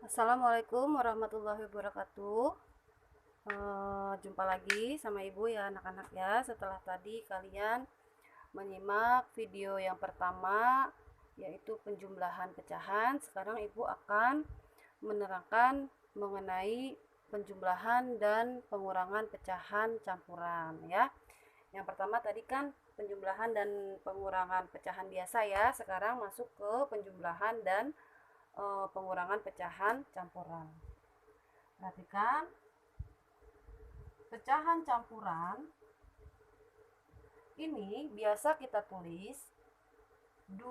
Assalamualaikum warahmatullahi wabarakatuh. Jumpa lagi sama ibu ya anak-anak ya. Setelah tadi kalian menyimak video yang pertama yaitu penjumlahan pecahan, sekarang ibu akan menerangkan mengenai penjumlahan dan pengurangan pecahan campuran ya. Yang pertama tadi kan penjumlahan dan pengurangan pecahan biasa ya. Sekarang masuk ke penjumlahan dan pengurangan pecahan campuran. Perhatikan, pecahan campuran ini biasa kita tulis 2,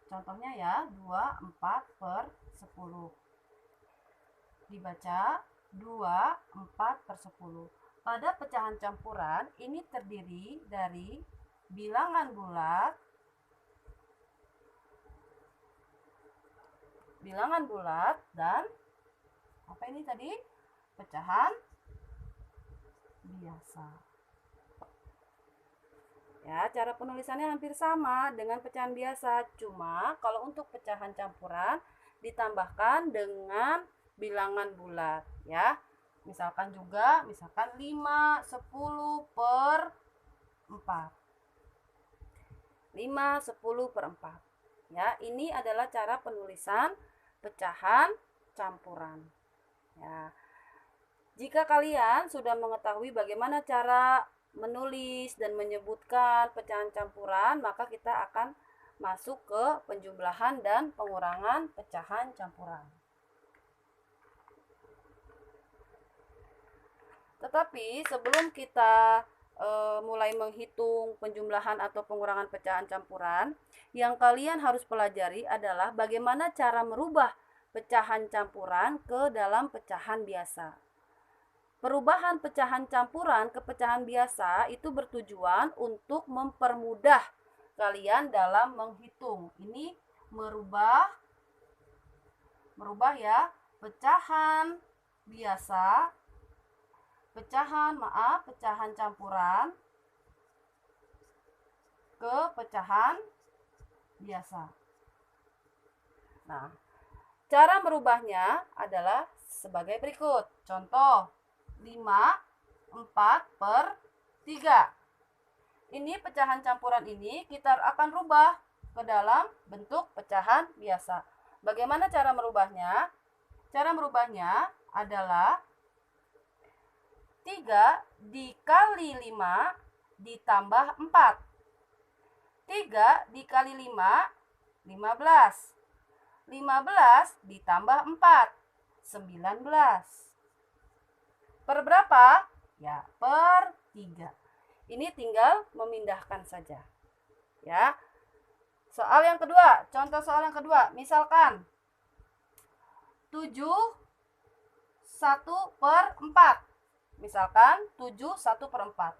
contohnya ya, 2, 4 per 10. Dibaca 2, 4 per 10. Pada pecahan campuran ini terdiri dari bilangan bulat dan apa ini tadi? Pecahan biasa. Ya, cara penulisannya hampir sama dengan pecahan biasa, cuma kalau untuk pecahan campuran ditambahkan dengan bilangan bulat ya. Misalkan 5, 10 per 4. 5, 10 per 4. Ya, ini adalah cara penulisan pecahan campuran. Ya. Jika kalian sudah mengetahui bagaimana cara menulis dan menyebutkan pecahan campuran, maka kita akan masuk ke penjumlahan dan pengurangan pecahan campuran. Tetapi sebelum kita mulai menghitung penjumlahan atau pengurangan pecahan campuran, yang kalian harus pelajari adalah bagaimana cara merubah pecahan campuran ke dalam pecahan biasa. Perubahan pecahan campuran ke pecahan biasa itu bertujuan untuk mempermudah kalian dalam menghitung. Ini merubah ya, pecahan biasa, pecahan campuran ke pecahan biasa. Nah, cara merubahnya adalah sebagai berikut. Contoh, 5, 4 per 3. Ini pecahan campuran ini kita akan rubah ke dalam bentuk pecahan biasa. Bagaimana cara merubahnya? Cara merubahnya adalah 3 dikali 5 ditambah 4. 3 dikali 5, 15. 15 ditambah 4, 19. Per berapa? Ya, per 3. Ini tinggal memindahkan saja. Ya. Soal yang kedua, contoh soal yang kedua. Misalkan 7 1 per 4. Misalkan 7 1 per 4.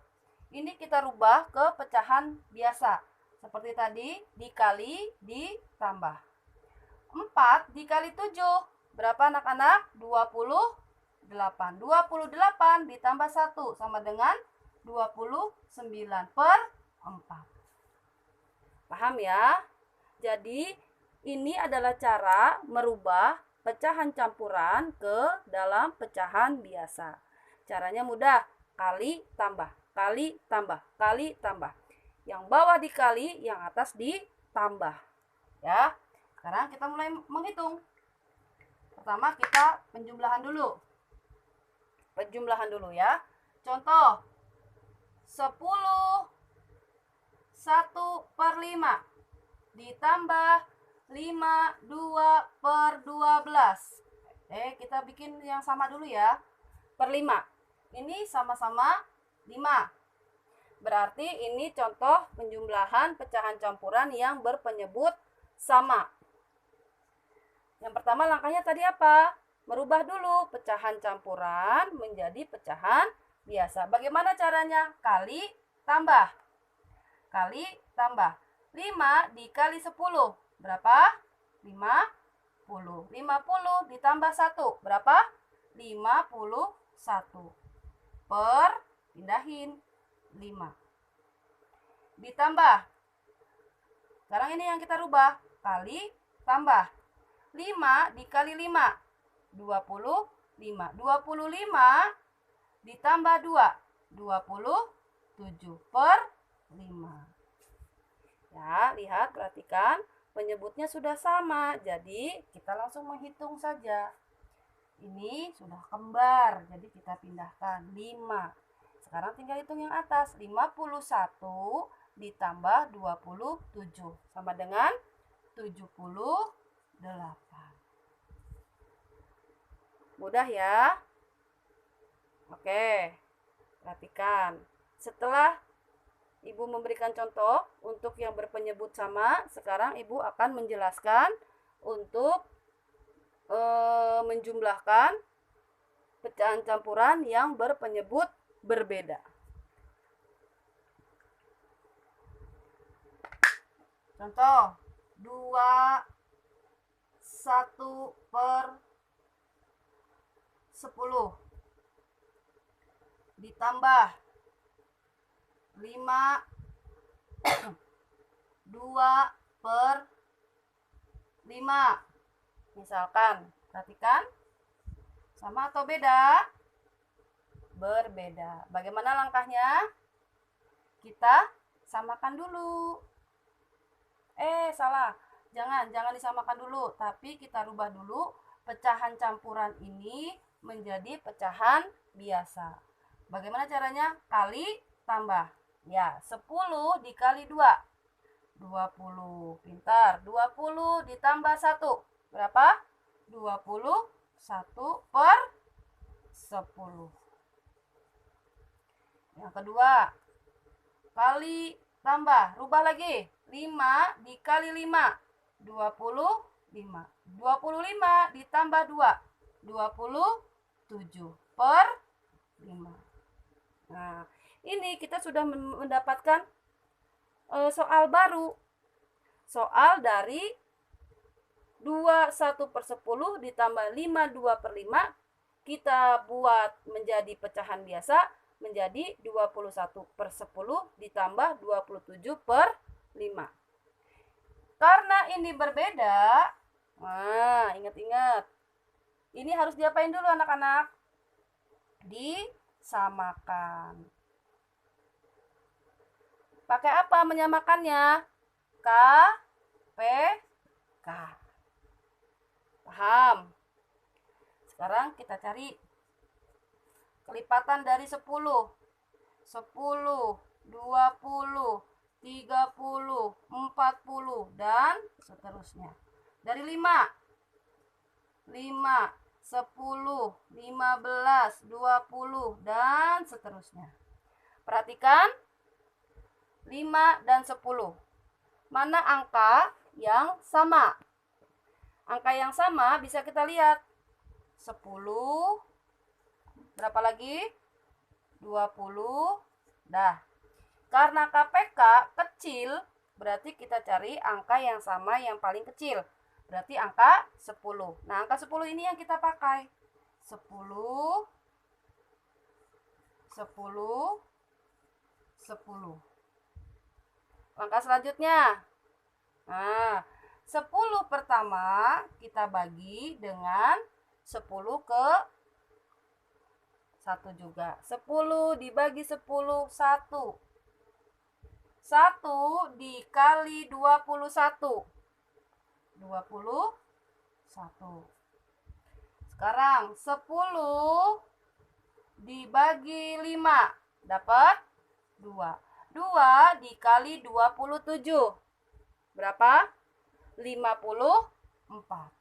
Ini kita rubah ke pecahan biasa. Seperti tadi, dikali, ditambah. 4 dikali 7. Berapa anak-anak? 28. 28 ditambah 1 sama dengan 29 per 4. Paham ya? Jadi ini adalah cara merubah pecahan campuran ke dalam pecahan biasa. Caranya mudah, kali tambah, kali tambah, kali tambah. Yang bawah dikali, yang atas ditambah. Ya. Sekarang kita mulai menghitung. Pertama kita penjumlahan dulu. Penjumlahan dulu ya. Contoh 10 1 per 5 ditambah 5 2 per 12. Kita bikin yang sama dulu ya. Per 5. Ini sama-sama 5. Berarti ini contoh penjumlahan pecahan campuran yang berpenyebut sama. Yang pertama langkahnya tadi apa? Merubah dulu pecahan campuran menjadi pecahan biasa. Bagaimana caranya? Kali tambah. Kali tambah. 5 dikali 10. Berapa? 50. 50 ditambah 1. Berapa? 51. Per, pindahin, 5. Ditambah. Sekarang ini yang kita rubah. Kali tambah. 5 dikali 5. 25. 25 ditambah 2, 27 per 5. Ya, lihat, perhatikan, penyebutnya sudah sama. Jadi, kita langsung menghitung saja. Ini sudah kembar, jadi kita pindahkan 5. Sekarang tinggal hitung yang atas. 51 ditambah 27 sama dengan 78. Mudah ya? Oke, perhatikan. Setelah Ibu memberikan contoh untuk yang berpenyebut sama, sekarang Ibu akan menjelaskan untuk menjumlahkan pecahan campuran yang berpenyebut berbeda. Contoh 2, 1 per 10 ditambah 5, 2 per 5. Misalkan, perhatikan, sama atau beda? Berbeda. Bagaimana langkahnya? Kita samakan dulu. Salah. Jangan disamakan dulu, tapi kita rubah dulu pecahan campuran ini menjadi pecahan biasa. Bagaimana caranya? Kali tambah. Ya, 10 dikali 2. 20. Pintar. 20 ditambah 1. Berapa? 21 per 10. Yang kedua, kali tambah. Rubah lagi. 5 dikali 5. 25. 25 ditambah 2. 27 per 5. Nah, ini kita sudah mendapatkan soal baru. Soal dari 21 per 10 ditambah 5 2 per 5. Kita buat menjadi pecahan biasa menjadi 21 per 10 ditambah 27 per 5. Karena ini berbeda, nah ingat-ingat, ini harus diapain dulu anak-anak? Disamakan. Pakai apa menyamakannya? K, P, K. Paham? Sekarang kita cari kelipatan dari 10. 10, 20, 30, 40, dan seterusnya. Dari 5. 5, 10, 15, 20, dan seterusnya. Perhatikan 5 dan 10. Mana angka yang sama? Angka yang sama bisa kita lihat. 10, berapa lagi? 20, dah. Karena KPK kecil, berarti kita cari angka yang sama yang paling kecil. Berarti angka 10. Nah, angka 10 ini yang kita pakai. 10, 10, 10. Langkah selanjutnya. Nah, 10 pertama kita bagi dengan 10 ke 1 juga. 10 dibagi 10, 1. 1 dikali 21. 21. Sekarang 10 dibagi 5. Dapat 2. 2 dikali 27. Berapa? 54.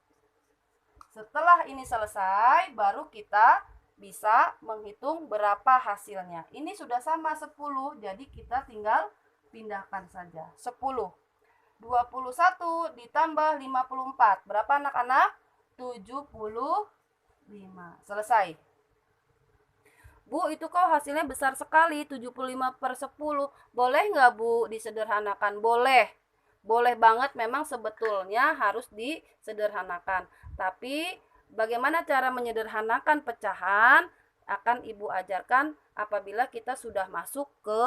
Setelah ini selesai, baru kita bisa menghitung berapa hasilnya. Ini sudah sama 10, jadi kita tinggal pindahkan saja. 10. 21 ditambah 54. Berapa anak-anak? 75. Selesai. Bu, itu kok hasilnya besar sekali, 75 per 10. Boleh nggak, Bu, disederhanakan? Boleh. Boleh banget, memang sebetulnya harus disederhanakan. Tapi, bagaimana cara menyederhanakan pecahan akan Ibu ajarkan apabila kita sudah masuk ke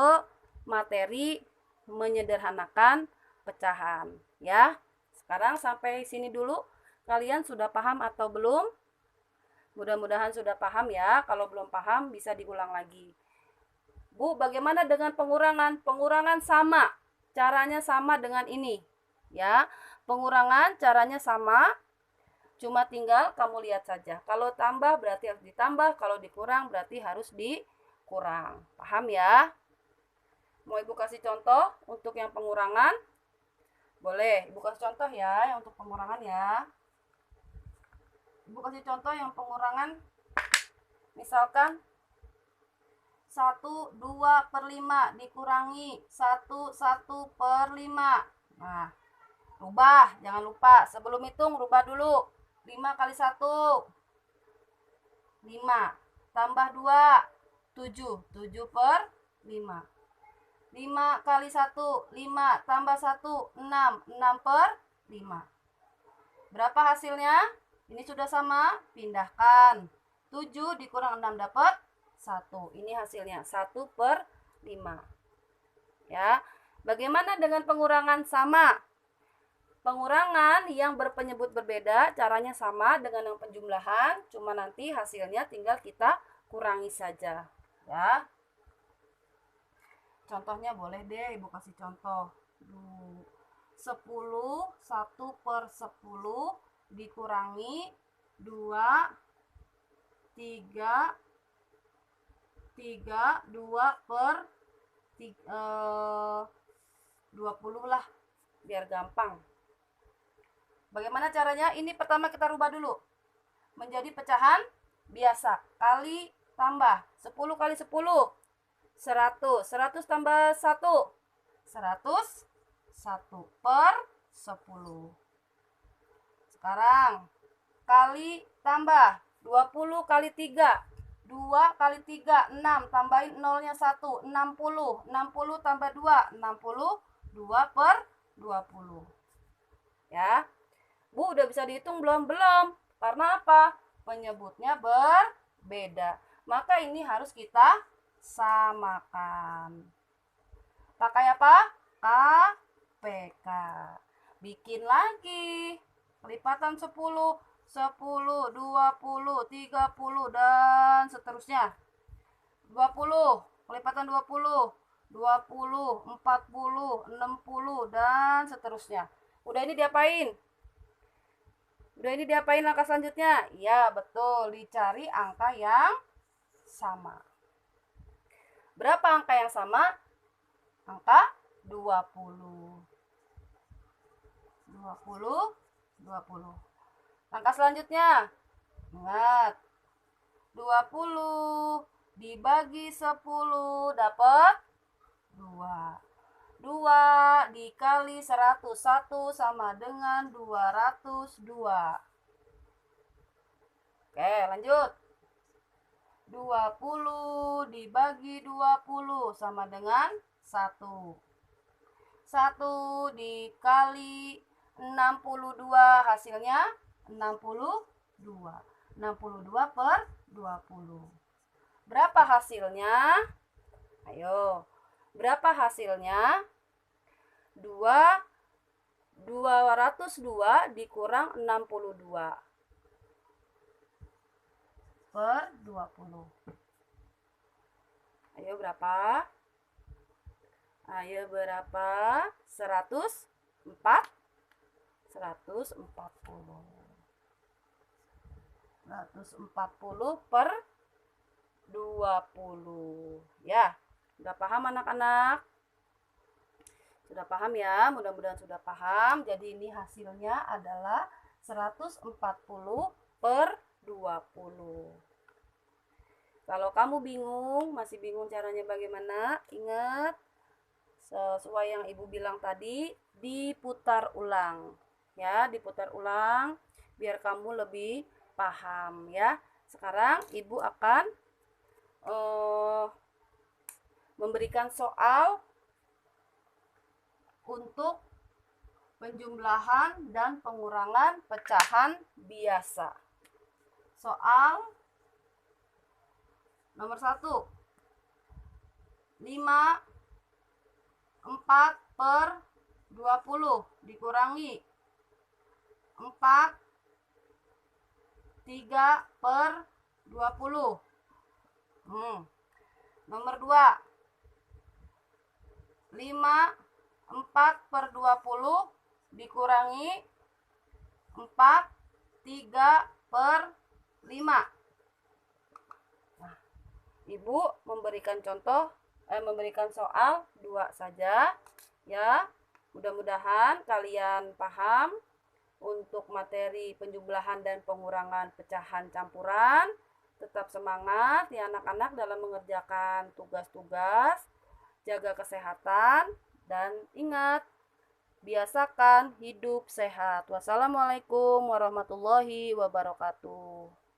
materi menyederhanakan pecahan. Ya, sekarang sampai sini dulu. Kalian sudah paham atau belum? Mudah-mudahan sudah paham ya. Kalau belum paham bisa diulang lagi. Bu, bagaimana dengan pengurangan? Pengurangan sama. Caranya sama dengan ini. Ya, pengurangan caranya sama. Cuma tinggal kamu lihat saja. Kalau tambah berarti harus ditambah, kalau dikurang berarti harus dikurang. Paham ya? Mau Ibu kasih contoh untuk yang pengurangan? Boleh, Ibu kasih contoh ya yang untuk pengurangan ya. Ibu kasih contoh yang pengurangan. Misalkan 1/2/5 dikurangi 1/1/5. Nah, rubah, jangan lupa. Sebelum hitung, rubah dulu. 5 kali 1, 5. Tambah 2, 7. 7/5. 5 kali 1, 5. Tambah 1, 6. 6/5. Berapa hasilnya? Ini sudah sama, pindahkan. 7 dikurang 6 dapat 1. Ini hasilnya 1/5. Ya. Bagaimana dengan pengurangan sama? Pengurangan yang berpenyebut berbeda caranya sama dengan yang penjumlahan, cuma nanti hasilnya tinggal kita kurangi saja, ya. Contohnya boleh deh Ibu kasih contoh. 10 1/10 dikurangi 2 3 2/20 lah, biar gampang. Bagaimana caranya? Ini pertama kita rubah dulu menjadi pecahan biasa. Kali tambah 10 kali 10 100. 100 tambah 1 101/10. Sekarang kali tambah 20 kali 3 2 kali 3 6. Tambahin nolnya 1 60. 60 tambah 2 62/20. Ya. Bu, udah bisa dihitung belum? Belum. Karena apa? Penyebutnya berbeda. Maka ini harus kita samakan. Pakai apa? KPK. Bikin lagi. Kelipatan 10, 10, 20, 30, dan seterusnya. 20, kelipatan 20, 20, 40, 60, dan seterusnya. Udah ini diapain? Udah ini diapain langkah selanjutnya? Ya, betul. Dicari angka yang sama. Berapa angka yang sama? Angka 20. 20. Langkah selanjutnya. Ingat. 20 dibagi 10 dapat 2. 2 dikali 101 sama dengan 202. Oke, lanjut. 20 dibagi 20 sama dengan 1. 1 dikali 62 hasilnya 62. 62/20. Berapa hasilnya? Ayo. Berapa hasilnya? 202 dikurang 62/20. Ayo berapa? Ayo berapa? 140. 140/20. Ya, udah paham anak-anak? Sudah paham ya? Mudah-mudahan sudah paham. Jadi ini hasilnya adalah 140/20. Kalau kamu bingung, masih bingung caranya bagaimana, ingat sesuai yang Ibu bilang tadi, diputar ulang. Ya, diputar ulang biar kamu lebih paham ya. Sekarang Ibu akan memberikan soal untuk penjumlahan dan pengurangan pecahan biasa. Soal nomor 1. 5 4/20 dikurangi 4 3/20. Nomor 2, 4/20 dikurangi 4, 3/5. Nah, Ibu memberikan memberikan soal 2 saja ya. Mudah-mudahan kalian paham untuk materi penjumlahan dan pengurangan pecahan campuran. Tetap semangat ya anak-anak dalam mengerjakan tugas-tugas. Jaga kesehatan dan ingat, biasakan hidup sehat. Wassalamualaikum warahmatullahi wabarakatuh.